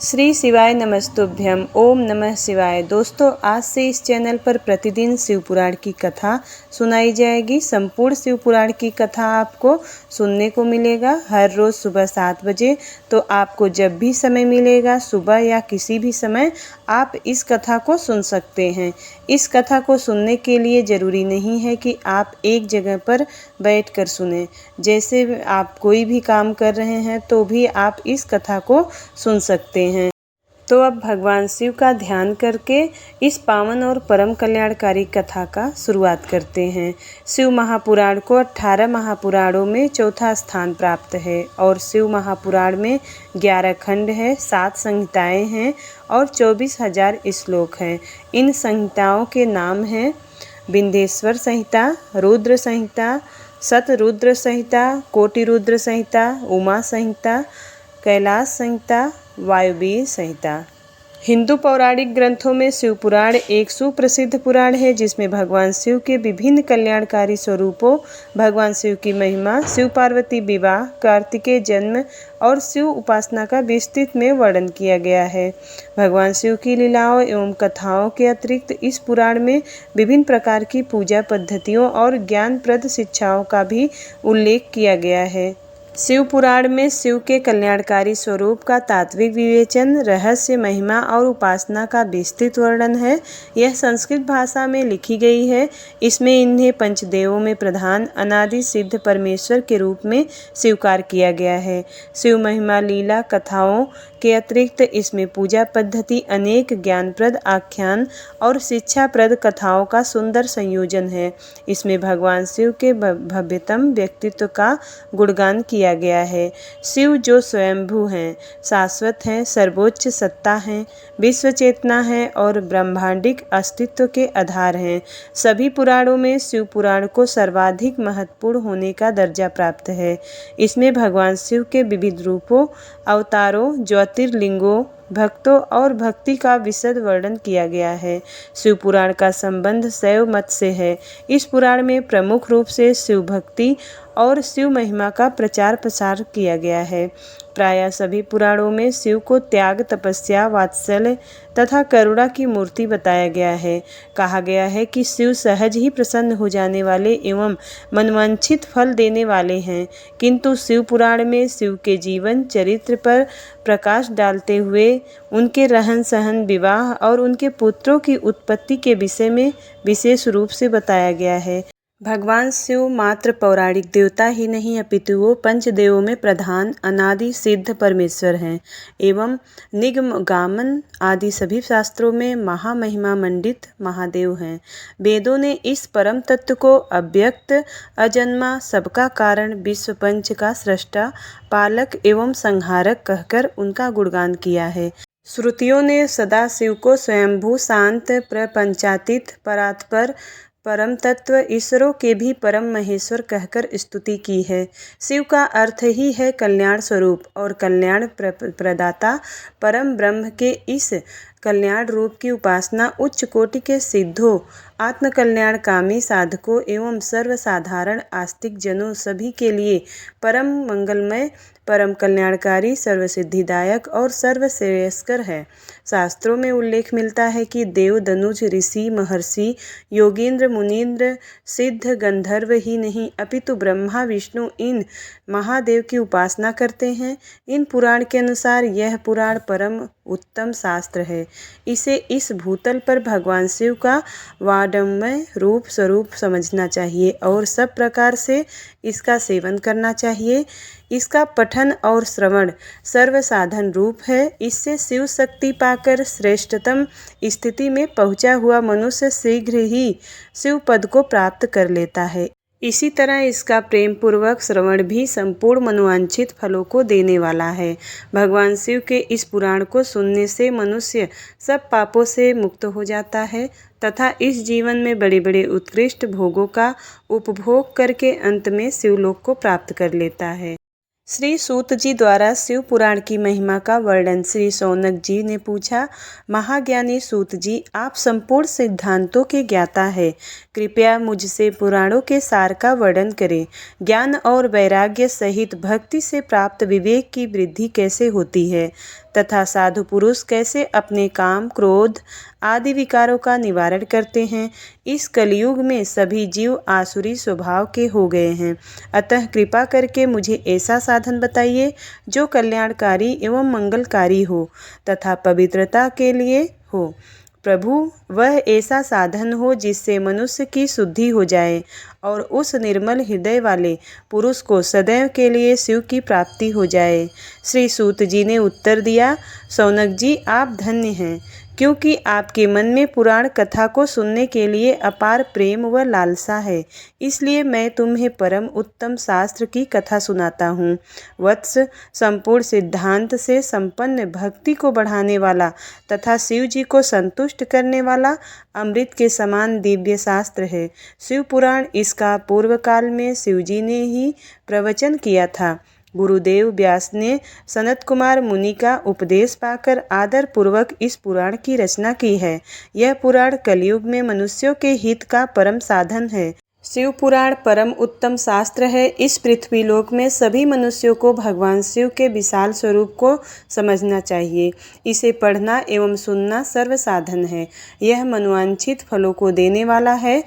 श्री शिवाय नमस्तुभ्यम। ओम नमः शिवाय। दोस्तों, आज से इस चैनल पर प्रतिदिन शिव पुराण की कथा सुनाई जाएगी। संपूर्ण शिव पुराण की कथा आपको सुनने को मिलेगा हर रोज़ सुबह 7 बजे। तो आपको जब भी समय मिलेगा, सुबह या किसी भी समय, आप इस कथा को सुन सकते हैं। इस कथा को सुनने के लिए ज़रूरी नहीं है कि आप एक जगह पर बैठकर सुनें। जैसे आप कोई भी काम कर रहे हैं तो भी आप इस कथा को सुन सकते हैं। तो अब भगवान शिव का ध्यान करके इस पावन और परम कल्याणकारी कथा का शुरुआत करते हैं। शिव महापुराण को 18 महापुराणों में चौथा स्थान प्राप्त है और शिव महापुराण में 11 खंड है, 7 संहिताएं हैं और 24,000 श्लोक हैं। इन संहिताओं के नाम हैं विंध्येश्वर संहिता, रुद्र संहिता, शतरुद्र संहिता, कोटि रुद्र संहिता, उमा संहिता, कैलाश संहिता, वायुवीर संहिता। हिंदू पौराणिक ग्रंथों में शिव पुराण एक सुप्रसिद्ध पुराण है जिसमें भगवान शिव के विभिन्न कल्याणकारी स्वरूपों, भगवान शिव की महिमा, शिव पार्वती विवाह, कार्तिकेय जन्म और शिव उपासना का विस्तृत में वर्णन किया गया है। भगवान शिव की लीलाओं एवं कथाओं के अतिरिक्त इस पुराण में विभिन्न प्रकार की पूजा पद्धतियों और ज्ञानप्रद शिक्षाओं का भी उल्लेख किया गया है। शिव पुराण में शिव के कल्याणकारी स्वरूप का तात्विक विवेचन, रहस्य, महिमा और उपासना का विस्तृत वर्णन है। यह संस्कृत भाषा में लिखी गई है। इसमें इन्हें पंचदेवों में प्रधान अनादि सिद्ध परमेश्वर के रूप में स्वीकार किया गया है। शिव महिमा लीला कथाओं के अतिरिक्त इसमें पूजा पद्धति, अनेक ज्ञानप्रद आख्यान और शिक्षाप्रद कथाओं का सुंदर संयोजन है। इसमें भगवान शिव के भव्यतम व्यक्तित्व का गुणगान किया गया है। शिव जो स्वयंभू हैं, शाश्वत हैं, सर्वोच्च सत्ता हैं, विश्व चेतना है और ब्रह्मांडिक अस्तित्व के आधार हैं। सभी पुराणों में शिव पुराण को सर्वाधिक महत्वपूर्ण होने का दर्जा प्राप्त है। इसमें भगवान शिव के विविध रूपों, अवतारों, ज्योतिर्लिंगों, भक्तों और भक्ति का विशद वर्णन किया गया है। शिव पुराण का संबंध शैव मत से है। इस पुराण में प्रमुख रूप से शिव भक्ति और शिव महिमा का प्रचार प्रसार किया गया है। प्रायः सभी पुराणों में शिव को त्याग, तपस्या, वात्सल्य तथा करुणा की मूर्ति बताया गया है। कहा गया है कि शिव सहज ही प्रसन्न हो जाने वाले एवं मनवांछित फल देने वाले हैं। किंतु शिव पुराण में शिव के जीवन चरित्र पर प्रकाश डालते हुए उनके रहन सहन, विवाह और उनके पुत्रों की उत्पत्ति के विषय में विशेष रूप से बताया गया है। भगवान शिव मात्र पौराणिक देवता ही नहीं अपितु वो पंचदेवों में प्रधान अनादि सिद्ध परमेश्वर हैं एवं निगम गामन आदि सभी शास्त्रों में महामहिमा मंडित महादेव हैं। वेदों ने इस परम तत्व को अव्यक्त, अजन्मा, सबका कारण, विश्व पंच का सृष्टा, पालक एवं संहारक कहकर उनका गुणगान किया है। श्रुतियों ने सदा शिव को स्वयंभू, शांत, प्रपंचातीत, परात्पर, परम तत्व, ईश्वरों के भी परम महेश्वर कहकर स्तुति की है। शिव का अर्थ ही है कल्याण स्वरूप और कल्याण प्रदाता। परम ब्रह्म के इस कल्याण रूप की उपासना उच्च कोटि के सिद्धों, आत्मकल्याण कामी साधकों एवं सर्वसाधारण आस्तिक जनों सभी के लिए परम मंगलमय, परम कल्याणकारी, सर्वसिद्धिदायक और सर्वश्रेयस्कर है। शास्त्रों में उल्लेख मिलता है कि देव, दनुज, ऋषि, महर्षि, योगींद्र, मुनींद्र, सिद्ध, गंधर्व ही नहीं अपितु ब्रह्मा विष्णु इन महादेव की उपासना करते हैं। इन पुराण के अनुसार यह पुराण परम उत्तम शास्त्र है। इसे इस भूतल पर भगवान शिव का वाङ्मय रूप स्वरूप समझना चाहिए और सब प्रकार से इसका सेवन करना चाहिए। इसका पठन और श्रवण सर्वसाधन रूप है। इससे शिव शक्ति पाकर श्रेष्ठतम स्थिति में पहुंचा हुआ मनुष्य शीघ्र ही शिव पद को प्राप्त कर लेता है। इसी तरह इसका प्रेम पूर्वक श्रवण भी संपूर्ण मनोवांछित फलों को देने वाला है। भगवान शिव के इस पुराण को सुनने से मनुष्य सब पापों से मुक्त हो जाता है तथा इस जीवन में बड़े बड़े उत्कृष्ट भोगों का उपभोग करके अंत में शिवलोक को प्राप्त कर लेता है। श्री सूत जी द्वारा शिव पुराण की महिमा का वर्णन श्री शौनक जी ने पूछा। महाज्ञानी सूत जी, आप संपूर्ण सिद्धांतों के ज्ञाता है, कृपया मुझसे पुराणों के सार का वर्णन करें। ज्ञान और वैराग्य सहित भक्ति से प्राप्त विवेक की वृद्धि कैसे होती है? तथा साधु पुरुष कैसे अपने काम, क्रोध आदि विकारों का निवारण करते हैं। इस कलयुग में सभी जीव आसुरी स्वभाव के हो गए हैं, अतः कृपा करके मुझे ऐसा साधन बताइए जो कल्याणकारी एवं मंगलकारी हो तथा पवित्रता के लिए हो। प्रभु, वह ऐसा साधन हो जिससे मनुष्य की शुद्धि हो जाए और उस निर्मल हृदय वाले पुरुष को सदैव के लिए शिव की प्राप्ति हो जाए। श्री सूत जी ने उत्तर दिया, शौनक जी, आप धन्य हैं, क्योंकि आपके मन में पुराण कथा को सुनने के लिए अपार प्रेम व लालसा है, इसलिए मैं तुम्हें परम उत्तम शास्त्र की कथा सुनाता हूँ। वत्स, संपूर्ण सिद्धांत से संपन्न, भक्ति को बढ़ाने वाला तथा शिव जी को संतुष्ट करने वाला अमृत के समान दिव्य शास्त्र है शिव पुराण। इसका पूर्व काल में शिव जी ने ही प्रवचन किया था। गुरुदेव व्यास ने सनत कुमार मुनि का उपदेश पाकर आदर पूर्वक इस पुराण की रचना की है। यह पुराण कलयुग में मनुष्यों के हित का परम साधन है। शिव पुराण परम उत्तम शास्त्र है। इस पृथ्वी लोक में सभी मनुष्यों को भगवान शिव के विशाल स्वरूप को समझना चाहिए। इसे पढ़ना एवं सुनना सर्व साधन है। यह मनोवांछित फलों को देने वाला है।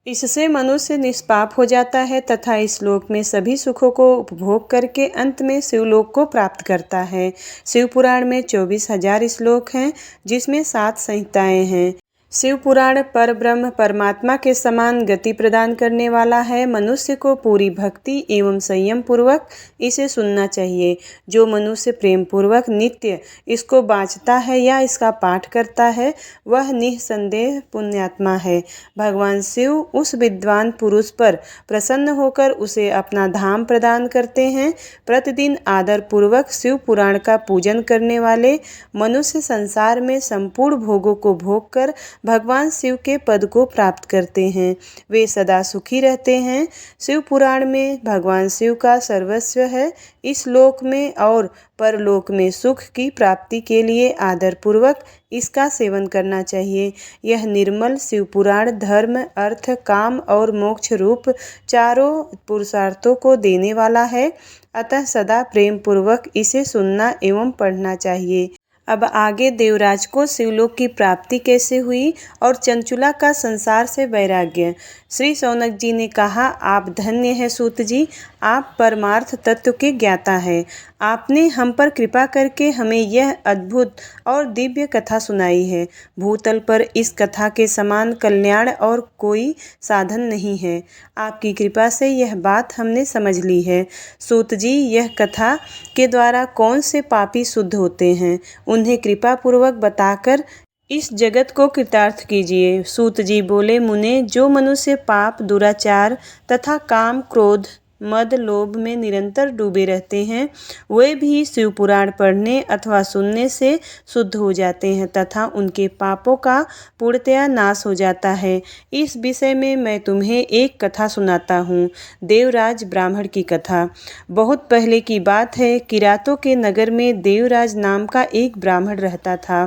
इससे मनुष्य निष्पाप हो जाता है तथा इस लोक में सभी सुखों को उपभोग करके अंत में शिवलोक को प्राप्त करता है। शिव पुराण में 24,000 श्लोक हैं, जिसमें 7 संहिताएं हैं। शिव पुराण पर ब्रह्म परमात्मा के समान गति प्रदान करने वाला है। मनुष्य को पूरी भक्ति एवं संयम पूर्वक इसे सुनना चाहिए। जो मनुष्य प्रेम पूर्वक नित्य इसको बाँचता है या इसका पाठ करता है, वह निःसंदेह पुण्यात्मा है। भगवान शिव उस विद्वान पुरुष पर प्रसन्न होकर उसे अपना धाम प्रदान करते हैं। प्रतिदिन आदर पूर्वक शिव पुराण का पूजन करने वाले मनुष्य संसार में संपूर्ण भोगों को भोग कर भगवान शिव के पद को प्राप्त करते हैं। वे सदा सुखी रहते हैं। शिव पुराण में भगवान शिव का सर्वस्व है। इस लोक में और परलोक में सुख की प्राप्ति के लिए आदर पूर्वक इसका सेवन करना चाहिए। यह निर्मल शिव पुराण धर्म, अर्थ, काम और मोक्ष रूप चारों पुरुषार्थों को देने वाला है, अतः सदा प्रेम पूर्वक इसे सुनना एवं पढ़ना चाहिए। अब आगे देवराज को शिवलोक की प्राप्ति कैसे हुई और चंचुला का संसार से वैराग्य। श्री शौनक जी ने कहा, आप धन्य हैं सूत जी, आप परमार्थ तत्व के ज्ञाता हैं। आपने हम पर कृपा करके हमें यह अद्भुत और दिव्य कथा सुनाई है। भूतल पर इस कथा के समान कल्याण और कोई साधन नहीं है। आपकी कृपा से यह बात हमने समझ ली है। सूत जी, यह कथा के द्वारा कौन से पापी शुद्ध होते हैं, उन्हें कृपा पूर्वक बताकर इस जगत को कृतार्थ कीजिए। सूत जी बोले, मुने, जो मनुष्य पाप, दुराचार तथा काम, क्रोध, मद, लोभ में निरंतर डूबे रहते हैं, वे भी शिव पुराण पढ़ने अथवा सुनने से शुद्ध हो जाते हैं तथा उनके पापों का पूर्णतया नाश हो जाता है। इस विषय में मैं तुम्हें एक कथा सुनाता हूँ। देवराज ब्राह्मण की कथा। बहुत पहले की बात है। किरातों के नगर में देवराज नाम का एक ब्राह्मण रहता था।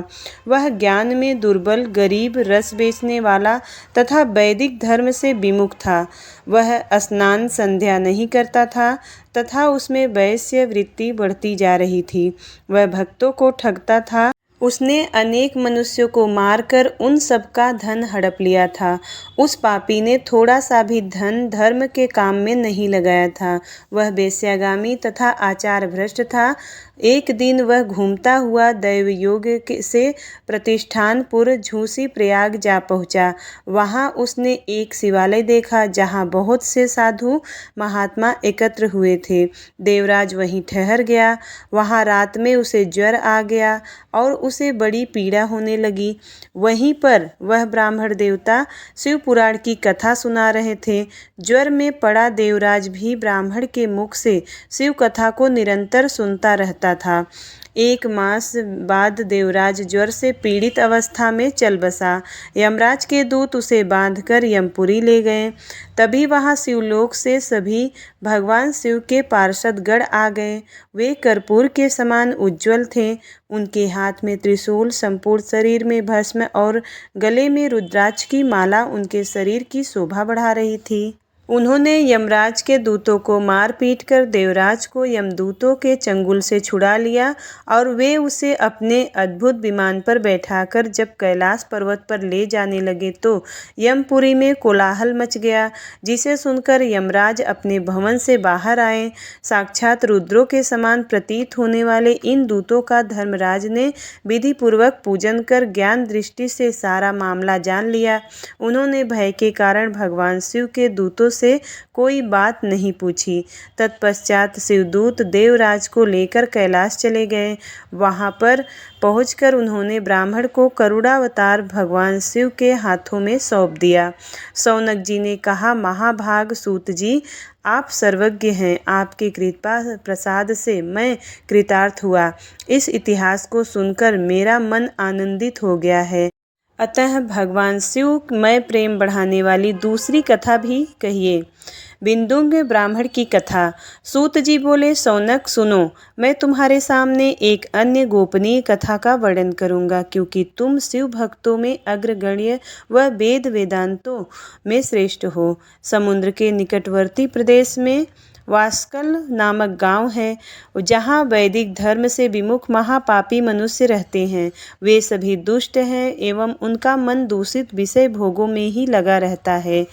वह ज्ञान में दुर्बल, गरीब, रस बेचने वाला तथा वैदिक धर्म से विमुख था। वह स्नान संध्या नहीं करता था तथा उसमें वैश्य वृत्ति बढ़ती जा रही थी। वह भक्तों को ठगता था। उसने अनेक मनुष्यों को मारकर उन सबका धन हड़प लिया था। उस पापी ने थोड़ा सा भी धन धर्म के काम में नहीं लगाया था। वह वेश्यागामी तथा आचार भ्रष्ट था। एक दिन वह घूमता हुआ दैवयोग से प्रतिष्ठानपुर झूसी प्रयाग जा पहुँचा। वहाँ उसने एक शिवालय देखा जहाँ बहुत से साधु महात्मा एकत्र हुए थे। देवराज वहीं ठहर गया। वहाँ रात में उसे ज्वर आ गया और उसे बड़ी पीड़ा होने लगी। वहीं पर वह ब्राह्मण देवता शिव पुराण की कथा सुना रहे थे। ज्वर में पड़ा देवराज भी ब्राह्मण के मुख से शिव कथा को निरंतर सुनता रहता था। 1 मास बाद देवराज ज्वर से पीड़ित अवस्था में चल बसा। यमराज के दूत उसे बांधकर यमपुरी ले गए। तभी वहां शिवलोक से सभी भगवान शिव के पार्षदगण आ गए। वे कर्पूर के समान उज्ज्वल थे। उनके हाथ में त्रिशूल, संपूर्ण शरीर में भस्म और गले में रुद्राक्ष की माला उनके शरीर की शोभा बढ़ा रही थी। उन्होंने यमराज के दूतों को मार पीट कर देवराज को यमदूतों के चंगुल से छुड़ा लिया और वे उसे अपने अद्भुत विमान पर बैठाकर जब कैलाश पर्वत पर ले जाने लगे तो यमपुरी में कोलाहल मच गया, जिसे सुनकर यमराज अपने भवन से बाहर आए। साक्षात रुद्रों के समान प्रतीत होने वाले इन दूतों का धर्मराज ने विधिपूर्वक पूजन कर ज्ञान दृष्टि से सारा मामला जान लिया। उन्होंने भय के कारण भगवान शिव के दूतों से कोई बात नहीं पूछी। तत्पश्चात शिवदूत देवराज को लेकर कैलाश चले गए। वहां पर पहुंचकर उन्होंने ब्राह्मण को करुणावतार भगवान शिव के हाथों में सौंप दिया। शौनक जी ने कहा, महाभाग सूत जी, आप सर्वज्ञ हैं, आपकी कृपा प्रसाद से मैं कृतार्थ हुआ। इस इतिहास को सुनकर मेरा मन आनंदित हो गया है। अतः भगवान शिव में प्रेम बढ़ाने वाली दूसरी कथा भी कहिए। बिंदुंग ब्राह्मण की कथा। सूत जी बोले, शौनक सुनो, मैं तुम्हारे सामने एक अन्य गोपनीय कथा का वर्णन करूंगा, क्योंकि तुम शिव भक्तों में अग्रगण्य व वेद वेदांतों में श्रेष्ठ हो। समुद्र के निकटवर्ती प्रदेश में वास्कल नामक गांव है, जहां वैदिक धर्म से विमुख महापापी मनुष्य रहते हैं। वे सभी दुष्ट हैं एवं उनका मन दूषित विषय भोगों में ही लगा रहता है।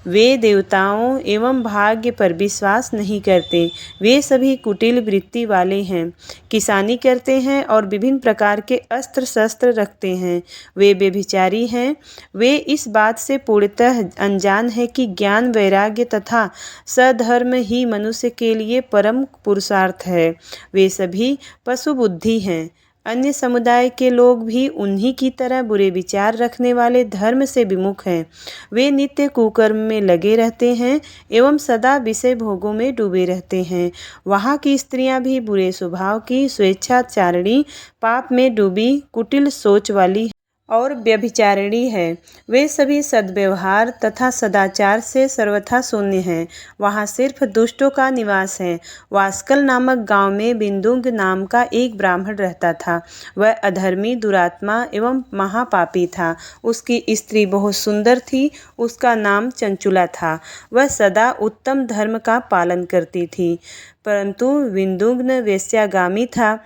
वे देवताओं एवं भाग्य पर विश्वास नहीं करते। वे सभी कुटिल वृत्ति वाले हैं, किसानी करते हैं और विभिन्न प्रकार के अस्त्र शस्त्र रखते हैं। वे व्यभिचारी हैं। वे इस बात से पूर्णतः अनजान है कि ज्ञान, वैराग्य तथा सधर्म ही मनुष्य के लिए परम पुरुषार्थ है। वे सभी पशु बुद्धि हैं। अन्य समुदाय के लोग भी उन्हीं की तरह बुरे विचार रखने वाले धर्म से विमुख हैं। वे नित्य कुकर्म में लगे रहते हैं एवं सदा विषय भोगों में डूबे रहते हैं। वहाँ की स्त्रियां भी बुरे स्वभाव की, स्वेच्छाचारिणी, पाप में डूबी, कुटिल सोच वाली और व्यभिचारिणी है। वे सभी सद्व्यवहार तथा सदाचार से सर्वथा शून्य हैं। वहाँ सिर्फ दुष्टों का निवास है। वास्कल नामक गांव में बिंदुंग नाम का एक ब्राह्मण रहता था। वह अधर्मी, दुरात्मा एवं महापापी था। उसकी स्त्री बहुत सुंदर थी। उसका नाम चंचुला था। वह सदा उत्तम धर्म का पालन करती थी, परंतु बिंदुंग वेश्यागामी था।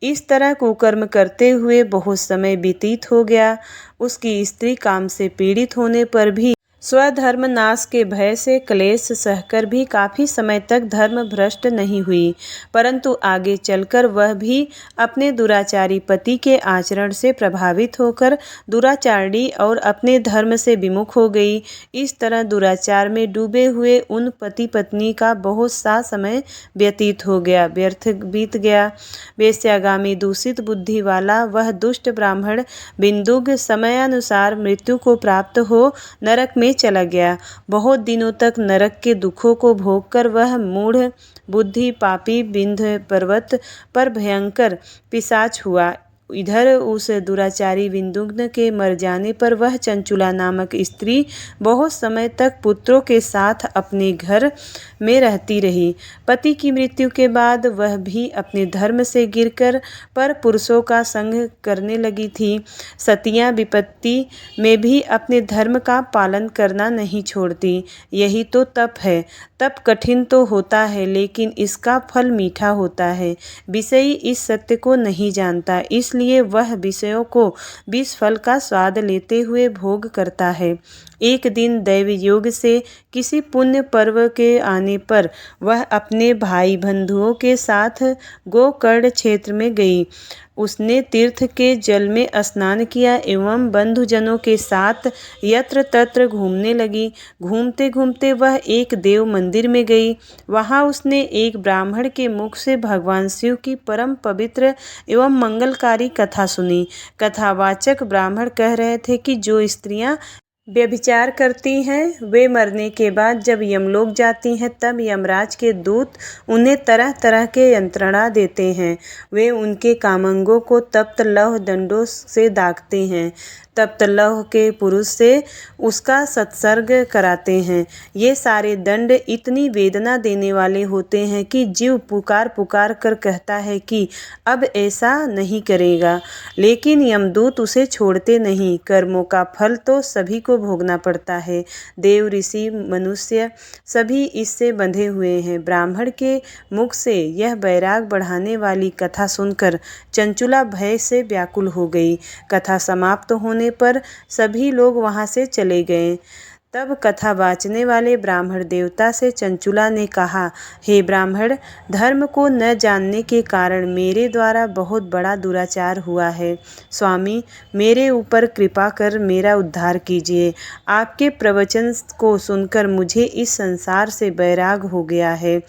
इस तरह कुकर्म करते हुए बहुत समय व्यतीत हो गया। उसकी स्त्री काम से पीड़ित होने पर भी स्वधर्म नाश के भय से क्लेश सहकर भी काफ़ी समय तक धर्म भ्रष्ट नहीं हुई, परंतु आगे चलकर वह भी अपने दुराचारी पति के आचरण से प्रभावित होकर दुराचारी और अपने धर्म से विमुख हो गई। इस तरह दुराचार में डूबे हुए उन पति पत्नी का बहुत सा समय व्यतीत हो गया, व्यर्थ बीत गया। वेश्यागामी दूषित बुद्धि वाला वह दुष्ट ब्राह्मण बिंदुग समयानुसार मृत्यु को प्राप्त हो नरक में चला गया। बहुत दिनों तक नरक के दुखों को भोगकर वह मूढ़ बुद्धि पापी विंध्य पर्वत पर भयंकर पिशाच हुआ। इधर उस दुराचारी बिंदुग्न के मर जाने पर वह चंचुला नामक स्त्री बहुत समय तक पुत्रों के साथ अपने घर में रहती रही। पति की मृत्यु के बाद वह भी अपने धर्म से गिरकर पर पुरुषों का संग करने लगी थी। सतियां विपत्ति में भी अपने धर्म का पालन करना नहीं छोड़ती। यही तो तप है। तप कठिन तो होता है, लेकिन इसका फल मीठा होता है। विषयी इस सत्य को नहीं जानता, इसलिए वह विषयों को विष फल का स्वाद लेते हुए भोग करता है। एक दिन दैव योग से किसी पुण्य पर्व के आने पर वह अपने भाई बंधुओं के साथ गोकर्ण क्षेत्र में गई। उसने तीर्थ के जल में स्नान किया एवं बंधुजनों के साथ यत्र तत्र घूमने लगी। घूमते घूमते वह एक देव मंदिर में गई। वहां उसने एक ब्राह्मण के मुख से भगवान शिव की परम पवित्र एवं मंगलकारी कथा सुनी। कथावाचक ब्राह्मण कह रहे थे कि जो स्त्रियां व्यभिचार करती हैं वे मरने के बाद जब यमलोक जाती हैं तब यमराज के दूत उन्हें तरह तरह के यंत्रणा देते हैं। वे उनके कामंगों को तप्त लौह दंडों से दागते हैं तप्त लौह के पुरुष से उसका सत्सर्ग कराते हैं। ये सारे दंड इतनी वेदना देने वाले होते हैं कि जीव पुकार पुकार कर कहता है कि अब ऐसा नहीं करेगा, लेकिन यमदूत उसे छोड़ते नहीं। कर्मों का फल तो सभी को भोगना पड़ता है। देव, ऋषि, मनुष्य सभी इससे बंधे हुए हैं। ब्राह्मण के मुख से यह वैराग बढ़ाने वाली कथा सुनकर चंचुला भय से व्याकुल हो गई। कथा समाप्त होने पर सभी लोग वहां से चले गए। तब कथा वाचने वाले ब्राह्मण देवता से चंचुला ने कहा, हे ब्राह्मण, धर्म को न जानने के कारण मेरे द्वारा बहुत बड़ा दुराचार हुआ है। स्वामी, मेरे ऊपर कृपा कर मेरा उद्धार कीजिए। आपके प्रवचन को सुनकर मुझे इस संसार से वैराग हो गया है।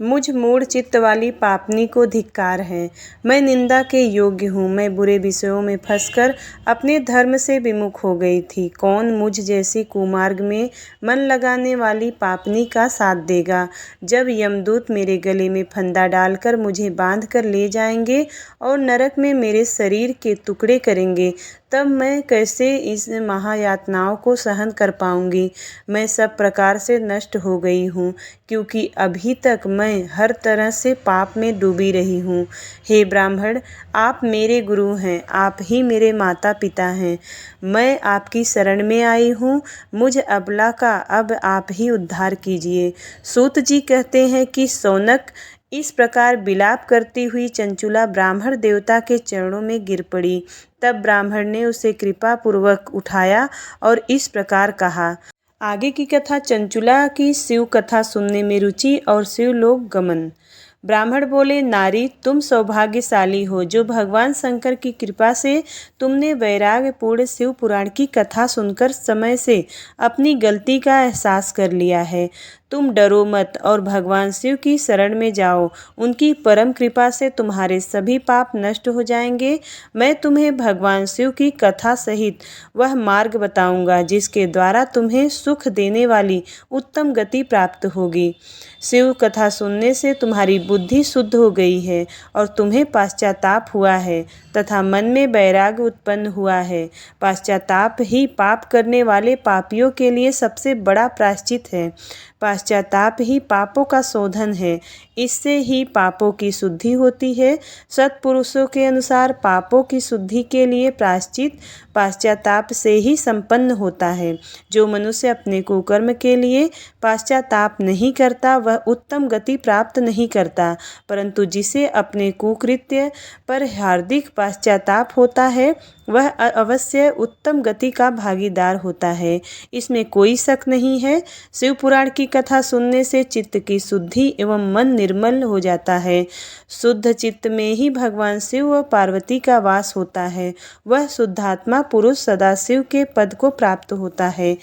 मुझ मूढ़ चित्त वाली पापनी को धिक्कार है। मैं निंदा के योग्य हूँ। मैं बुरे विषयों में फंसकर अपने धर्म से विमुख हो गई थी। कौन मुझ जैसी कुमार्ग में मन लगाने वाली पापनी का साथ देगा? जब यमदूत मेरे गले में फंदा डालकर मुझे बांध कर ले जाएंगे और नरक में मेरे शरीर के टुकड़े करेंगे, तब मैं कैसे इस महायातनाओं को सहन कर पाऊंगी? मैं सब प्रकार से नष्ट हो गई हूँ, क्योंकि अभी तक मैं हर तरह से पाप में डूबी रही हूँ। हे ब्राह्मण, आप मेरे गुरु हैं, आप ही मेरे माता पिता हैं। मैं आपकी शरण में आई हूँ। मुझ अबला का अब आप ही उद्धार कीजिए। सूत जी कहते हैं कि सौनक, इस प्रकार विलाप करती हुई चंचुला ब्राह्मण देवता के चरणों में गिर पड़ी। तब ब्राह्मण ने उसे कृपा पूर्वक उठाया और इस प्रकार कहा। आगे की कथा। चंचुला की शिव कथा सुनने में रुचि और शिवलोक गमन। ब्राह्मण बोले, नारी, तुम सौभाग्यशाली हो जो भगवान शंकर की कृपा से तुमने वैराग्यपूर्ण शिव पुराण की कथा सुनकर समय से अपनी गलती का एहसास कर लिया है। तुम डरो मत और भगवान शिव की शरण में जाओ। उनकी परम कृपा से तुम्हारे सभी पाप नष्ट हो जाएंगे। मैं तुम्हें भगवान शिव की कथा सहित वह मार्ग बताऊंगा जिसके द्वारा तुम्हें सुख देने वाली उत्तम गति प्राप्त होगी। शिव कथा सुनने से तुम्हारी बुद्धि शुद्ध हो गई है और तुम्हें पाश्चाताप हुआ है तथा मन में वैराग्य उत्पन्न हुआ है। पाश्चाताप ही पाप करने वाले पापियों के लिए सबसे बड़ा प्रायश्चित है। पाश्चाताप ही पापों का शोधन है। इससे ही पापों की शुद्धि होती है। सत्पुरुषों के अनुसार पापों की शुद्धि के लिए प्रायश्चित पाश्चाताप से ही संपन्न होता है। जो मनुष्य अपने कुकर्म के लिए पाश्चाताप नहीं करता वह उत्तम गति प्राप्त नहीं करता, परंतु जिसे अपने कुकृत्य पर हार्दिक पाश्चाताप होता है वह अवश्य उत्तम गति का भागीदार होता है। इसमें कोई शक नहीं है। शिव पुराण की कथा सुनने से चित्त की शुद्धि एवं मन निर्मल हो जाता है। शुद्ध चित्त में ही भगवान शिव व पार्वती का वास होता है। वह शुद्धात्मा पुरुष सदाशिव के पद को प्राप्त होता है।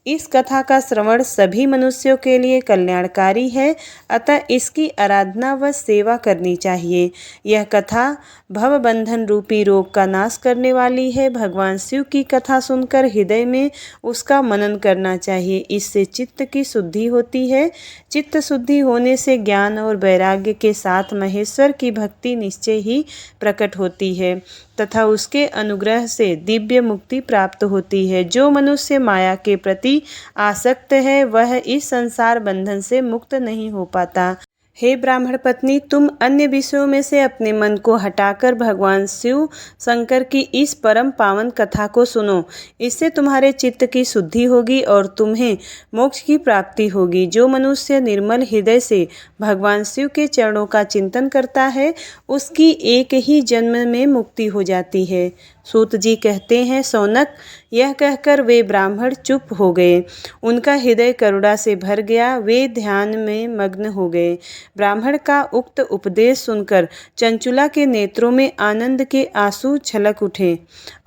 इस कथा का श्रवण सभी मनुष्यों के लिए कल्याणकारी है, अतः इसकी आराधना व सेवा करनी चाहिए। यह कथा भवबंधन रूपी रोग का नाश करने वाली है। भगवान शिव की कथा सुनकर हृदय में उसका मनन करना चाहिए। इससे चित्त की शुद्धि होती है। चित्त शुद्धि होने से ज्ञान और वैराग्य के साथ महेश्वर की भक्ति निश्चय ही प्रकट होती है तथा उसके अनुग्रह से दिव्य मुक्ति प्राप्त होती है। जो मनुष्य माया के प्रति आसक्त है वह इस संसार बंधन से मुक्त नहीं हो पाता। हे ब्राह्मण पत्नी, तुम अन्य विषयों में से अपने मन को हटाकर भगवान शिव शंकर की इस परम पावन कथा को सुनो। इससे तुम्हारे चित्त की शुद्धि होगी और तुम्हें मोक्ष की प्राप्ति होगी। जो मनुष्य निर्मल हृदय से भगवान शिव के चरणों का चिंतन करता है उसकी एक ही जन्म में मुक्ति हो जाती है। सूत जी कहते हैं, सौनक, यह कहकर वे ब्राह्मण चुप हो गए। उनका हृदय करुणा से भर गया। वे ध्यान में मग्न हो गए। ब्राह्मण का उक्त उपदेश सुनकर चंचुला के नेत्रों में आनंद के आंसू छलक उठे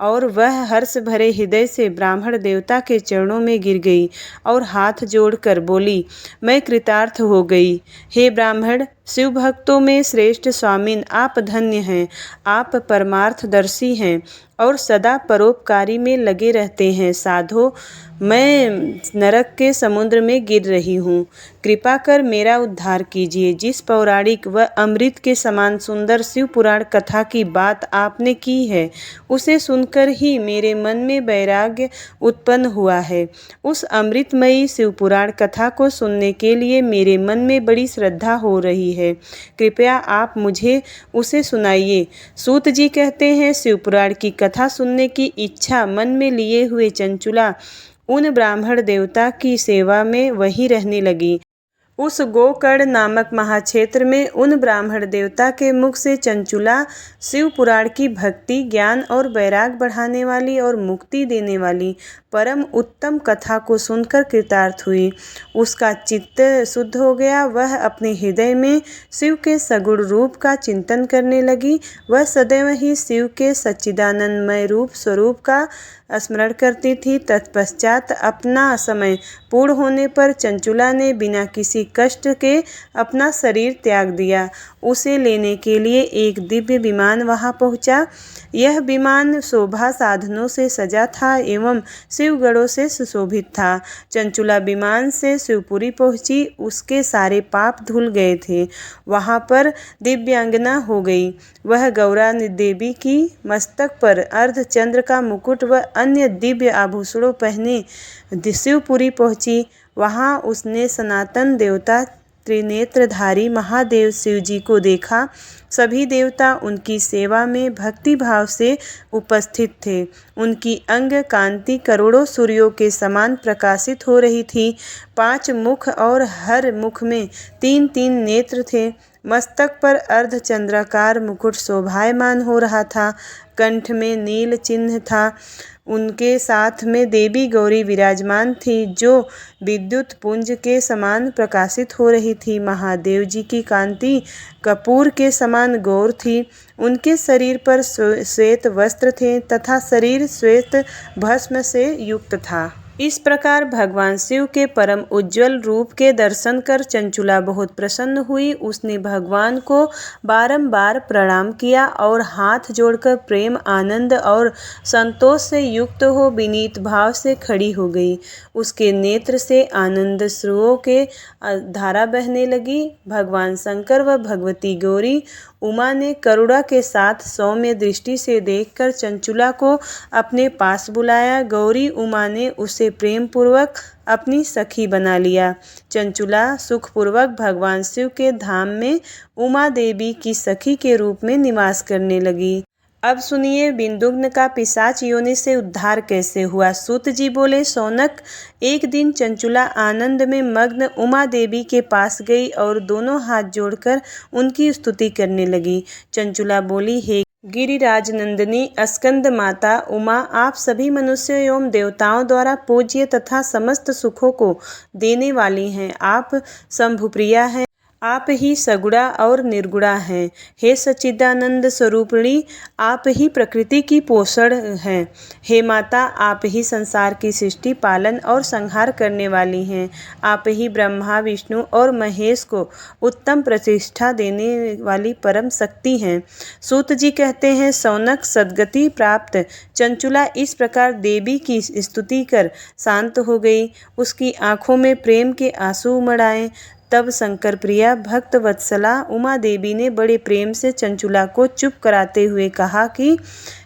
और वह हर्ष भरे हृदय से ब्राह्मण देवता के चरणों में गिर गई और हाथ जोड़कर बोली, मैं कृतार्थ हो गई। हे ब्राह्मण, शिव भक्तों में श्रेष्ठ स्वामिन, आप धन्य हैं। आप परमार्थदर्शी हैं। और सदा परोपकारी में लगे रहते हैं। साधो, मैं नरक के समुद्र में गिर रही हूँ, कृपा कर मेरा उद्धार कीजिए। जिस पौराणिक व अमृत के समान सुंदर शिव पुराण कथा की बात आपने की है, उसे सुनकर ही मेरे मन में वैराग्य उत्पन्न हुआ है। उस अमृतमयी शिव पुराण कथा को सुनने के लिए मेरे मन में बड़ी श्रद्धा हो रही है। कृपया आप मुझे उसे सुनाइए। सूत जी कहते हैं, शिव पुराण की कथा सुनने की इच्छा मन में लिए हुए चंचुला उन ब्राह्मण देवता की सेवा में वहीं रहने लगी। उस गोकर्ण नामक महाक्षेत्र में उन ब्राह्मण देवता के मुख से चंचुला शिव पुराण की भक्ति, ज्ञान और वैराग बढ़ाने वाली और मुक्ति देने वाली परम उत्तम कथा को सुनकर कृतार्थ हुई। उसका चित्त शुद्ध हो गया। वह अपने हृदय में शिव के सगुण रूप का चिंतन करने लगी। वह सदैव ही शिव के सच्चिदानंदमय रूप स्वरूप का स्मरण करती थी। तत्पश्चात अपना समय पूर्ण होने पर चंचुला ने बिना किसी कष्ट के अपना शरीर त्याग दिया। उसे लेने के लिए एक दिव्य विमान वहां पहुंचा। यह विमान शोभा साधनों से सजा था एवं शिवगणों से सुशोभित था। चंचुला विमान से शिवपुरी पहुंची। उसके सारे पाप धुल गए थे। वहां पर दिव्यांगना हो गई। वह गौरा देवी की मस्तक पर अर्धचंद्र का मुकुट व अन्य दिव्य आभूषणों पहने शिवपुरी पहुंची। वहां उसने सनातन देवता त्रिनेत्रधारी महादेव शिव जी को देखा। सभी देवता उनकी सेवा में भक्ति भाव से उपस्थित थे। उनकी अंग कांति करोड़ों सूर्यों के समान प्रकाशित हो रही थी। 5 मुख और हर मुख में 3-3 नेत्र थे। मस्तक पर अर्धचंद्राकार मुकुट शोभायमान हो रहा था। कंठ में नील चिन्ह था। उनके साथ में देवी गौरी विराजमान थी, जो विद्युत पुंज के समान प्रकाशित हो रही थी। महादेव जी की कांति कपूर के समान गौर थी। उनके शरीर पर श्वेत वस्त्र थे तथा शरीर श्वेत भस्म से युक्त था। इस प्रकार भगवान शिव के परम उज्ज्वल रूप के दर्शन कर चंचुला बहुत प्रसन्न हुई। उसने भगवान को बारंबार प्रणाम किया और हाथ जोड़कर प्रेम, आनंद और संतोष से युक्त हो विनीत भाव से खड़ी हो गई। उसके नेत्र से आनंद श्रुओं के धारा बहने लगी। भगवान शंकर व भगवती गौरी उमा ने करुणा के साथ सौम्य दृष्टि से देखकर चंचुला को अपने पास बुलाया। गौरी उमा ने उसे प्रेम पूर्वक अपनी सखी बना लिया। चंचुला सुखपूर्वक भगवान शिव के धाम में उमा देवी की सखी के रूप में निवास करने लगी। अब सुनिए बिंदुग्न का पिशाच योनि से उद्धार कैसे हुआ। सूत जी बोले, सौनक, एक दिन चंचुला आनंद में मग्न उमा देवी के पास गई और दोनों हाथ जोड़कर उनकी स्तुति करने लगी। चंचुला बोली, हे गिरिराज नंदिनी स्कंद माता उमा, आप सभी मनुष्यों एवं देवताओं द्वारा पूज्य तथा समस्त सुखों को देने वाली हैं। आप शंभुप्रिया हैं। आप ही सगुणा और निर्गुणा हैं। हे सच्चिदानंद स्वरूपिणी, आप ही प्रकृति की पोषण हैं। हे माता, आप ही संसार की सृष्टि, पालन और संहार करने वाली हैं। आप ही ब्रह्मा, विष्णु और महेश को उत्तम प्रतिष्ठा देने वाली परम शक्ति हैं। सूत जी कहते हैं, सौनक, सद्गति प्राप्त चंचुला इस प्रकार देवी की स्तुति कर शांत हो गई। उसकी आंखों में प्रेम के आंसू उमड़ आए। तब शंकर प्रिया भक्त वत्सला उमा देवी ने बड़े प्रेम से चंचुला को चुप कराते हुए कहा कि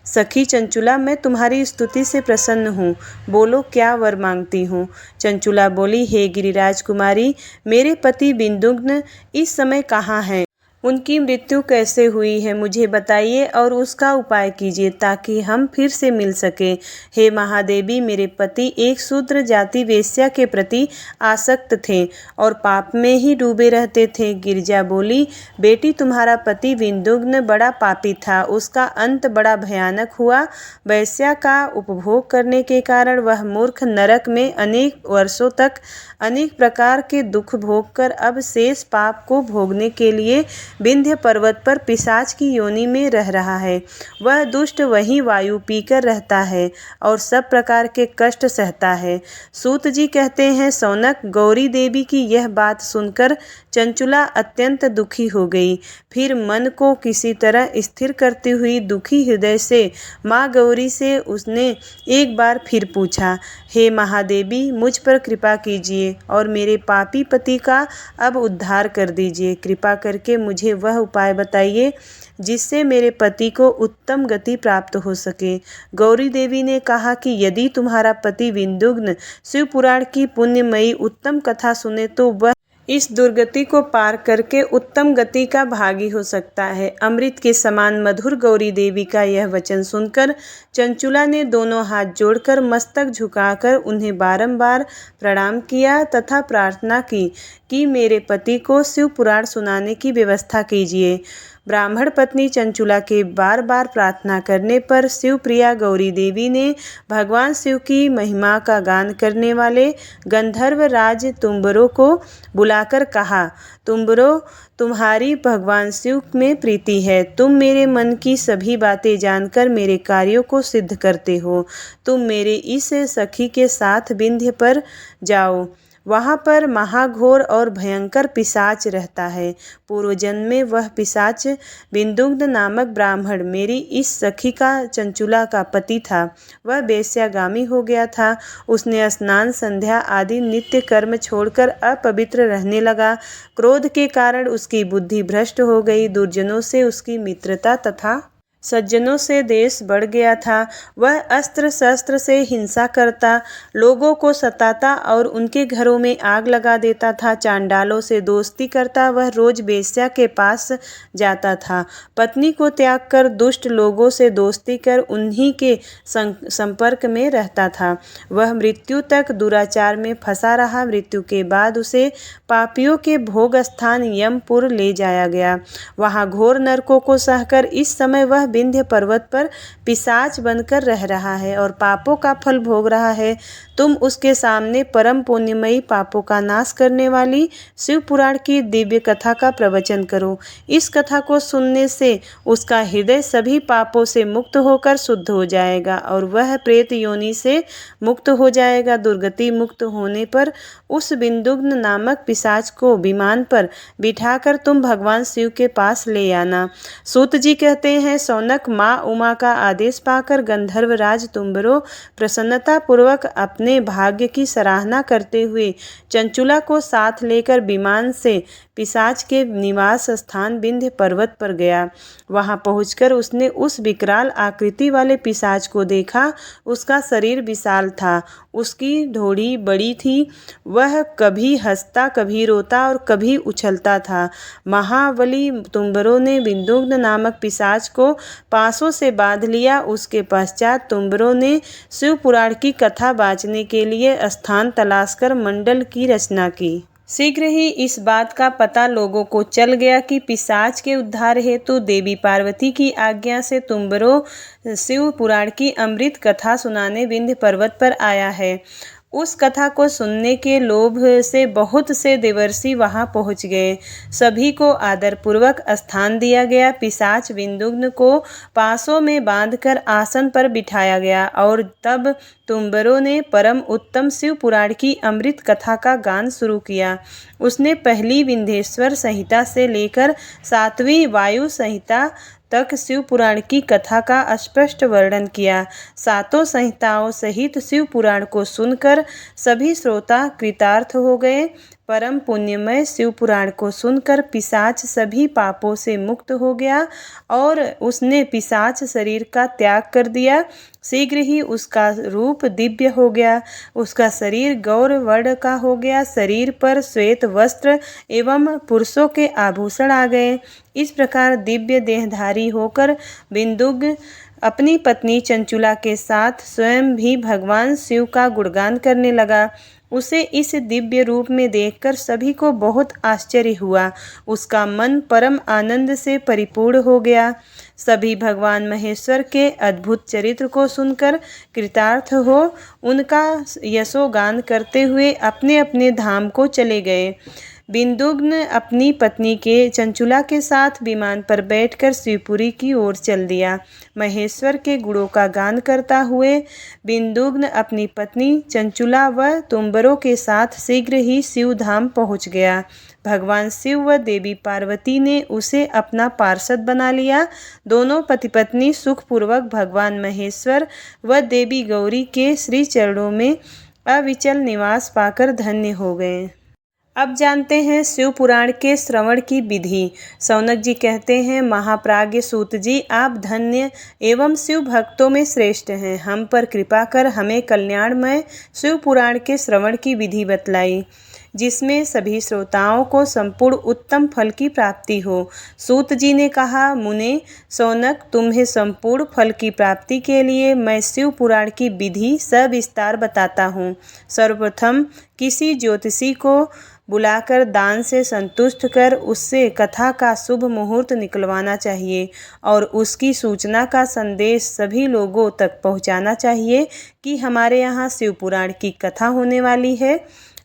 सखी चंचुला, मैं तुम्हारी स्तुति से प्रसन्न हूँ। बोलो, क्या वर मांगती हूँ। चंचुला बोली, हे गिरिराज कुमारी, मेरे पति बिंदुग्न इस समय कहाँ हैं? उनकी मृत्यु कैसे हुई है, मुझे बताइए और उसका उपाय कीजिए ताकि हम फिर से मिल सके। हे महादेवी, मेरे पति एक शूद्र जाति वेश्या के प्रति आसक्त थे और पाप में ही डूबे रहते थे। गिरिजा बोली, बेटी, तुम्हारा पति बिंदुग्न बड़ा पापी था। उसका अंत बड़ा भयानक हुआ। वेश्या का उपभोग करने के कारण वह मूर्ख नरक में अनेक वर्षों तक अनेक प्रकार के दुख भोग कर अब शेष पाप को भोगने के लिए विंध्य पर्वत पर पिशाच की योनि में रह रहा है। वह दुष्ट वहीं वायु पीकर रहता है और सब प्रकार के कष्ट सहता है। सूत जी कहते हैं, सौनक, गौरी देवी की यह बात सुनकर चंचुला अत्यंत दुखी हो गई। फिर मन को किसी तरह स्थिर करती हुई दुखी हृदय से माँ गौरी से उसने एक बार फिर पूछा, हे महादेवी, मुझ पर कृपा कीजिए और मेरे पापी पति का अब उद्धार कर दीजिए। कृपा करके मुझे वह उपाय बताइए जिससे मेरे पति को उत्तम गति प्राप्त हो सके। गौरी देवी ने कहा कि यदि तुम्हारा पति विंदुग्न शिव पुराण की पुण्यमयी उत्तम कथा सुने तो वह इस दुर्गति को पार करके उत्तम गति का भागी हो सकता है। अमृत के समान मधुर गौरी देवी का यह वचन सुनकर चंचुला ने दोनों हाथ जोड़कर मस्तक झुकाकर उन्हें बारंबार प्रणाम किया तथा प्रार्थना की कि मेरे पति को शिव पुराण सुनाने की व्यवस्था कीजिए। ब्राह्मण पत्नी चंचुला के बार बार प्रार्थना करने पर शिवप्रिया गौरी देवी ने भगवान शिव की महिमा का गान करने वाले गंधर्व राज तुम्बरों को बुलाकर कहा, तुम्बरों, तुम्हारी भगवान शिव में प्रीति है। तुम मेरे मन की सभी बातें जानकर मेरे कार्यों को सिद्ध करते हो। तुम मेरे इस सखी के साथ विंध्य पर जाओ। वहाँ पर महाघोर और भयंकर पिशाच रहता है। पूर्व जन्म में वह पिशाच विंदुग्ध नामक ब्राह्मण मेरी इस सखी का, चंचुला का पति था। वह वेश्यागामी हो गया था। उसने स्नान, संध्या आदि नित्य कर्म छोड़कर अपवित्र रहने लगा। क्रोध के कारण उसकी बुद्धि भ्रष्ट हो गई। दुर्जनों से उसकी मित्रता तथा सज्जनों से देश बढ़ गया था। वह अस्त्र शस्त्र से हिंसा करता, लोगों को सताता और उनके घरों में आग लगा देता था। चांडालों से दोस्ती करता, वह रोज वेश्या के पास जाता था। पत्नी को त्याग कर दुष्ट लोगों से दोस्ती कर उन्हीं के संपर्क में रहता था। वह मृत्यु तक दुराचार में फंसा रहा। मृत्यु के बाद उसे पापियों के भोग स्थान यमपुर ले जाया गया। वहाँ घोर नरकों को सहकर इस समय वह विंध्य पर्वत पर पिशाच बनकर रह रहा है और पापों का फल भोग रहा है। तुम उसके सामने परम पुण्यमयी, पापों का नाश करने वाली शिव पुराण की दिव्य कथा का प्रवचन करो। इस कथा को सुनने से उसका हृदय सभी पापों से मुक्त होकर शुद्ध हो जाएगा और वह प्रेत योनि से मुक्त हो जाएगा। दुर्गति मुक्त होने पर उस विंदुग्न नामक पिशाच को विमान पर बिठाकर तुम भगवान शिव के पास ले आना। सूत जी कहते हैं, सौनक, माँ उमा का आदेश पाकर गंधर्वराज तुम्बरो प्रसन्नता पूर्वक अपने भाग्य की सराहना करते हुए चंचुला को साथ लेकर विमान से पिशाच के निवास स्थान विंध्य पर्वत पर गया। वहां पहुंचकर उसने उस विकराल आकृति वाले पिशाच को देखा। उसका शरीर विशाल था, उसकी ढोड़ी बड़ी थी। वह कभी हंसता, कभी रोता और कभी उछलता था। महाबली तुम्बरों ने विंदुग्ध नामक पिशाच को पासों से बांध लिया। उसके पश्चात तुम्बरों ने शिव पुराण की कथा बाँचने के लिए स्थान तलाशकर मंडल की रचना की। शीघ्र ही इस बात का पता लोगों को चल गया कि पिशाच के उद्धार हेतु देवी पार्वती की आज्ञा से तुम्बरो शिव पुराण की अमृत कथा सुनाने विंध्य पर्वत पर आया है। उस कथा को सुनने के लोभ से बहुत से देवर्षि वहां पहुंच गए। सभी को आदरपूर्वक स्थान दिया गया। पिशाच विंदुग्न को पासों में बांधकर आसन पर बिठाया गया और तब तुम्बरों ने परम उत्तम शिव पुराण की अमृत कथा का गान शुरू किया। उसने पहली विंध्येश्वर संहिता से लेकर 7वीं वायु संहिता तक शिव पुराण की कथा का स्पष्ट वर्णन किया। 7 संहिताओं सहित शिव पुराण को सुनकर सभी श्रोता कृतार्थ हो गए। परम पुण्यमय शिव पुराण को सुनकर पिशाच सभी पापों से मुक्त हो गया और उसने पिशाच शरीर का त्याग कर दिया। शीघ्र ही उसका रूप दिव्य हो गया। उसका शरीर गौर वर्ण का हो गया। शरीर पर श्वेत वस्त्र एवं पुरुषों के आभूषण आ गए। इस प्रकार दिव्य देहधारी होकर विंदुग अपनी पत्नी चंचुला के साथ स्वयं भी भगवान शिव का गुणगान करने लगा। उसे इस दिव्य रूप में देखकर सभी को बहुत आश्चर्य हुआ। उसका मन परम आनंद से परिपूर्ण हो गया। सभी भगवान महेश्वर के अद्भुत चरित्र को सुनकर कृतार्थ हो उनका यशोगान करते हुए अपने अपने धाम को चले गए। बिंदुग्न अपनी पत्नी के चंचुला के साथ विमान पर बैठकर शिवपुरी की ओर चल दिया। महेश्वर के गुणों का गान करता हुए बिंदुग्न अपनी पत्नी चंचुला व तुम्बरों के साथ शीघ्र ही शिव धाम पहुँच गया। भगवान शिव व देवी पार्वती ने उसे अपना पार्षद बना लिया। दोनों पति पत्नी सुखपूर्वक भगवान महेश्वर व देवी गौरी के श्री चरणों में अविचल निवास पाकर धन्य हो गए। अब जानते हैं शिव पुराण के श्रवण की विधि। शौनक जी कहते हैं, महाप्राज्ञ सूत जी, आप धन्य एवं शिव भक्तों में श्रेष्ठ हैं। हम पर कृपा कर हमें कल्याणमय शिव पुराण के श्रवण की विधि बतलाई, जिसमें सभी श्रोताओं को संपूर्ण उत्तम फल की प्राप्ति हो। सूत जी ने कहा, मुने शौनक, तुम्हें संपूर्ण फल की प्राप्ति के लिए मैं शिव पुराण की विधि सविस्तार बताता हूँ। सर्वप्रथम किसी ज्योतिषी को बुलाकर दान से संतुष्ट कर उससे कथा का शुभ मुहूर्त निकलवाना चाहिए और उसकी सूचना का संदेश सभी लोगों तक पहुंचाना चाहिए कि हमारे यहाँ शिव पुराण की कथा होने वाली है।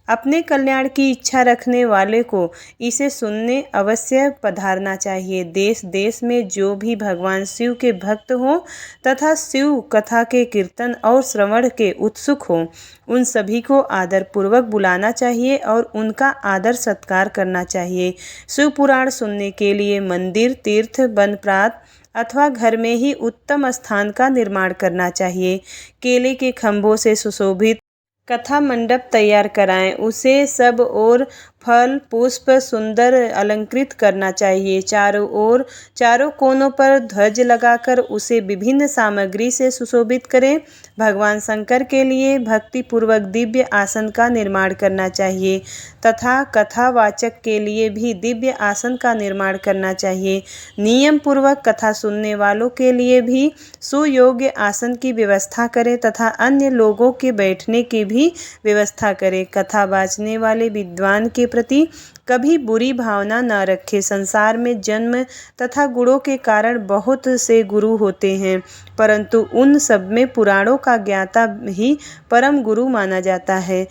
अपने कल्याण की इच्छा रखने वाले को इसे सुनने अवश्य पधारना चाहिए। देश देश में जो भी भगवान शिव के भक्त हों तथा शिव कथा के कीर्तन और श्रवण के उत्सुक हों, उन सभी को आदरपूर्वक बुलाना चाहिए और उनका आदर सत्कार करना चाहिए। शिव पुराण सुनने के लिए मंदिर, तीर्थ, बनप्रात अथवा घर में ही उत्तम स्थान का निर्माण करना चाहिए। केले के खंभों से सुशोभित कथा मंडप तैयार कराएं। उसे सब ओर फल पुष्प सुंदर अलंकृत करना चाहिए। चारों कोनों पर ध्वज लगाकर उसे विभिन्न सामग्री से सुशोभित करें। भगवान शंकर के लिए भक्ति पूर्वक दिव्य आसन का निर्माण करना चाहिए तथा कथावाचक के लिए भी दिव्य आसन का निर्माण करना चाहिए। नियम पूर्वक कथा सुनने वालों के लिए भी सुयोग्य आसन की व्यवस्था करें तथा अन्य लोगों के बैठने की भी व्यवस्था करें। कथा वाचने वाले विद्वान के प्रति कभी बुरी भावना न रखें। संसार में जन्म तथा गुणों के कारण बहुत से गुरु होते हैं, परंतु उन सब में पुराणों का ज्ञाता ही परम गुरु माना जाता है।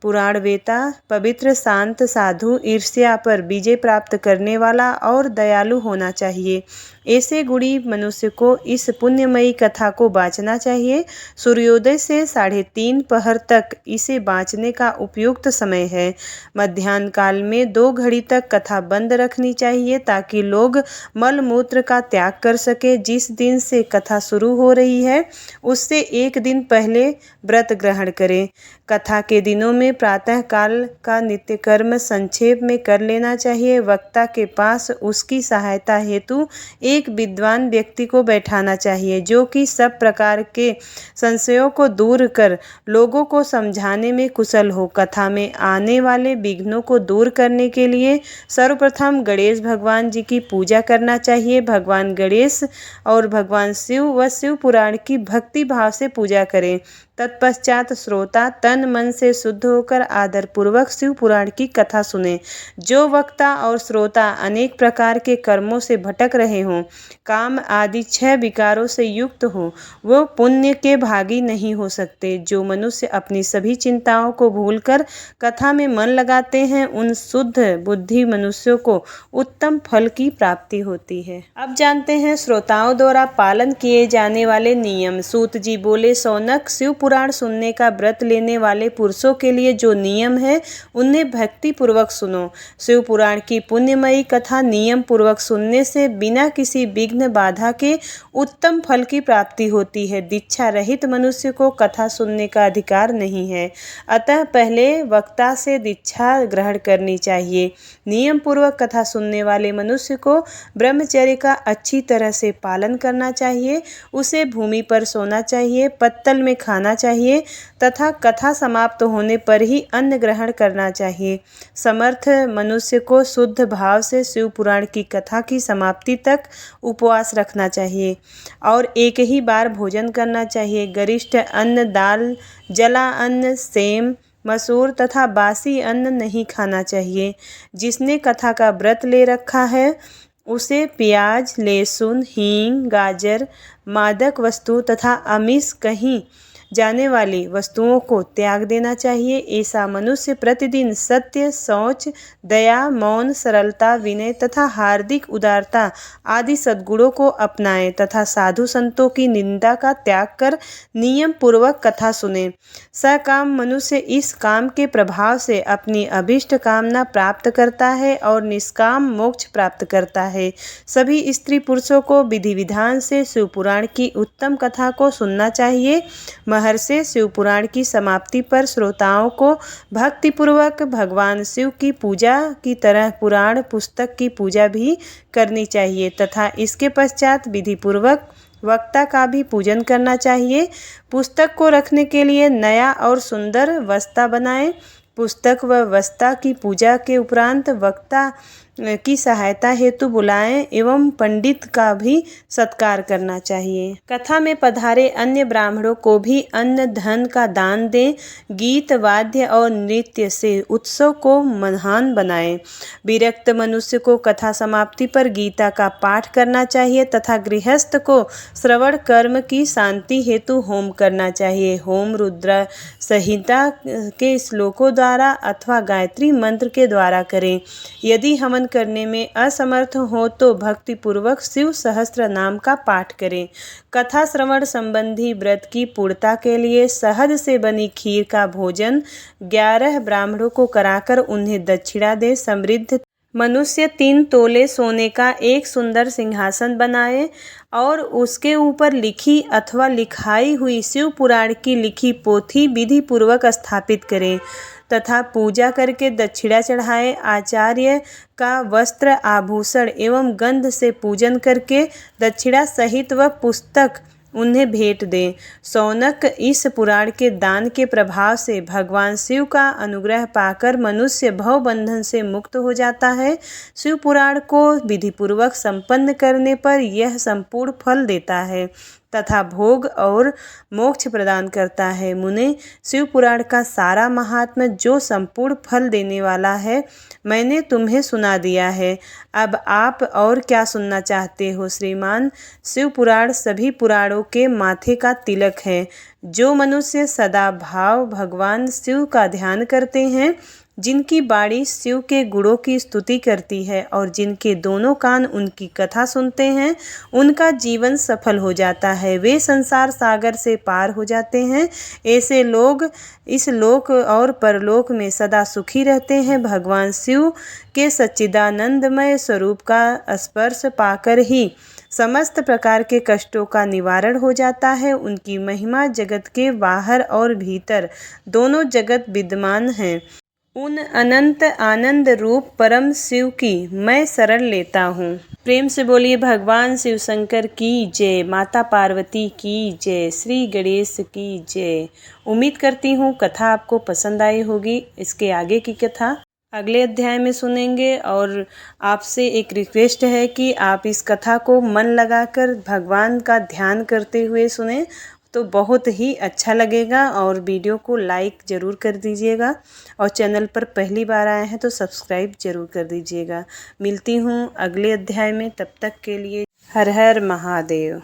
पुराण वेता पवित्र, शांत, साधु, ईर्ष्या पर विजय प्राप्त करने वाला और दयालु होना चाहिए। ऐसे गुणी मनुष्य को इस पुण्यमयी कथा को बाँचना चाहिए। सूर्योदय से 3:30 पहर तक इसे बाँचने का उपयुक्त समय है। मध्याह्न काल में 2 घड़ी तक कथा बंद रखनी चाहिए ताकि लोग मल मूत्र का त्याग कर सके। जिस दिन से कथा शुरू हो रही है उससे 1 दिन पहले व्रत ग्रहण करें। कथा के दिनों में प्रातः काल का नित्य कर्म संक्षेप में कर लेना चाहिए। वक्ता के पास उसकी सहायता हेतु एक विद्वान व्यक्ति को बैठाना चाहिए जो कि सब प्रकार के संशयों को दूर कर लोगों को समझाने में कुशल हो। कथा में आने वाले विघ्नों को दूर करने के लिए सर्वप्रथम गणेश भगवान जी की पूजा करना चाहिए। भगवान गणेश और भगवान शिव व शिव पुराण की भक्ति भाव से पूजा करें। तत्पश्चात श्रोता तन मन से शुद्ध होकर आदरपूर्वक शिव पुराण की कथा सुने। जो वक्ता और श्रोता अनेक प्रकार के कर्मों से भटक रहे हों, काम आदि 6 विकारों से युक्त हो, वो पुण्य के भागी नहीं हो सकते। जो मनुष्य अपनी सभी चिंताओं को भूलकर कथा में मन लगाते हैं, उन शुद्ध बुद्धि मनुष्यों को उत्तम फल की प्राप्ति होती है। अब जानते हैं श्रोताओं द्वारा पालन किए जाने वाले नियम। सूत जी बोले, शौनक, शिव पुराण सुनने का व्रत लेने वाले पुरुषों के लिए जो नियम है उन्हें भक्ति पूर्वक सुनो। शिव पुराण की पुण्यमयी कथा नियम पूर्वक सुनने से बिना किसी विघ्न बाधा के उत्तम फल की प्राप्ति होती है। दीक्षा रहित मनुष्य को कथा सुनने का अधिकार नहीं है, अतः पहले वक्ता से दीक्षा ग्रहण करनी चाहिए। नियम पूर्वक कथा सुनने वाले मनुष्य को ब्रह्मचर्य का अच्छी तरह से पालन करना चाहिए। उसे भूमि पर सोना चाहिए, पत्तल में खाना चाहिए तथा कथा समाप्त होने पर ही अन्न ग्रहण करना चाहिए। समर्थ मनुष्य को शुद्ध भाव से शिव पुराण की कथा की समाप्ति तक उपवास रखना चाहिए और एक ही बार भोजन करना चाहिए। गरिष्ठ अन्न, दाल, जला अन्न, सेम, मसूर तथा बासी अन्न नहीं खाना चाहिए। जिसने कथा का व्रत ले रखा है उसे प्याज, लहसुन, हींग, गाजर, मादक वस्तु तथा आमिष कहीं जाने वाली वस्तुओं को त्याग देना चाहिए। ऐसा मनुष्य प्रतिदिन सत्य, शौच, दया, मौन, सरलता, विनय तथा हार्दिक उदारता आदि सद्गुणों को अपनाए तथा साधु संतों की निंदा का त्याग कर नियम पूर्वक कथा सुने। सकाम मनुष्य इस काम के प्रभाव से अपनी अभीष्ट कामना प्राप्त करता है और निष्काम मोक्ष प्राप्त करता है। सभी स्त्री पुरुषों को विधि विधान से शिव पुराण की उत्तम कथा को सुनना चाहिए। महर्षि शिव पुराण की समाप्ति पर श्रोताओं को भक्तिपूर्वक भगवान शिव की पूजा की तरह पुराण पुस्तक की पूजा भी करनी चाहिए तथा इसके पश्चात विधि पूर्वक वक्ता का भी पूजन करना चाहिए। पुस्तक को रखने के लिए नया और सुंदर वस्ता बनाएं। पुस्तक व वस्ता की पूजा के उपरांत वक्ता की सहायता हेतु बुलाएं एवं पंडित का भी सत्कार करना चाहिए। कथा में पधारे अन्य ब्राह्मणों को भी अन्न धन का दान दें। गीत वाद्य और नृत्य से उत्सव को महान बनाएं। विरक्त मनुष्य को कथा समाप्ति पर गीता का पाठ करना चाहिए तथा गृहस्थ को श्रवण कर्म की शांति हेतु होम करना चाहिए। होम रुद्र संहिता के श्लोकों द्वारा अथवा गायत्री मंत्र के द्वारा करें। यदि हवन करने में असमर्थ हो तो भक्ति पूर्वक शिव सहस्त्र नाम का पाठ करें। कथा श्रवण संबंधी व्रत की पूर्णता के लिए शहद से बनी खीर का भोजन 11 ब्राह्मणों को कराकर उन्हें दक्षिणा दे। समृद्ध मनुष्य 3 तोले सोने का एक सुंदर सिंहासन बनाए और उसके ऊपर लिखी अथवा लिखाई हुई शिव पुराण की लिखी पोथी विधि पूर्वक स्थापित करें तथा पूजा करके दक्षिणा चढ़ाए। आचार्य का वस्त्र आभूषण एवं गंध से पूजन करके दक्षिणा सहित वह पुस्तक उन्हें भेंट दें। शौनक इस पुराण के दान के प्रभाव से भगवान शिव का अनुग्रह पाकर मनुष्य भव बंधन से मुक्त हो जाता है। शिव पुराण को विधिपूर्वक संपन्न करने पर यह संपूर्ण फल देता है तथा भोग और मोक्ष प्रदान करता है। मुने, शिव पुराण का सारा महात्म्य जो संपूर्ण फल देने वाला है मैंने तुम्हें सुना दिया है। अब आप और क्या सुनना चाहते हो श्रीमान? शिव पुराण सभी पुराणों के माथे का तिलक है। जो मनुष्य सदा भाव भगवान शिव का ध्यान करते हैं, जिनकी बाणी शिव के गुणों की स्तुति करती है और जिनके दोनों कान उनकी कथा सुनते हैं, उनका जीवन सफल हो जाता है। वे संसार सागर से पार हो जाते हैं। ऐसे लोग इस लोक और परलोक में सदा सुखी रहते हैं। भगवान शिव के सच्चिदानंदमय स्वरूप का स्पर्श पाकर ही समस्त प्रकार के कष्टों का निवारण हो जाता है। उनकी महिमा जगत के बाहर और भीतर दोनों जगत विद्यमान है। उन अनंत आनंद रूप परम शिव की मैं शरण लेता हूँ। प्रेम से बोलिए भगवान शिव शंकर की जय, माता पार्वती की जय, श्री गणेश की जय। उम्मीद करती हूँ कथा आपको पसंद आई होगी। इसके आगे की कथा अगले अध्याय में सुनेंगे और आपसे एक रिक्वेस्ट है कि आप इस कथा को मन लगाकर भगवान का ध्यान करते हुए सुने तो बहुत ही अच्छा लगेगा। और वीडियो को लाइक ज़रूर कर दीजिएगा और चैनल पर पहली बार आए हैं तो सब्सक्राइब ज़रूर कर दीजिएगा। मिलती हूँ अगले अध्याय में, तब तक के लिए हर हर महादेव।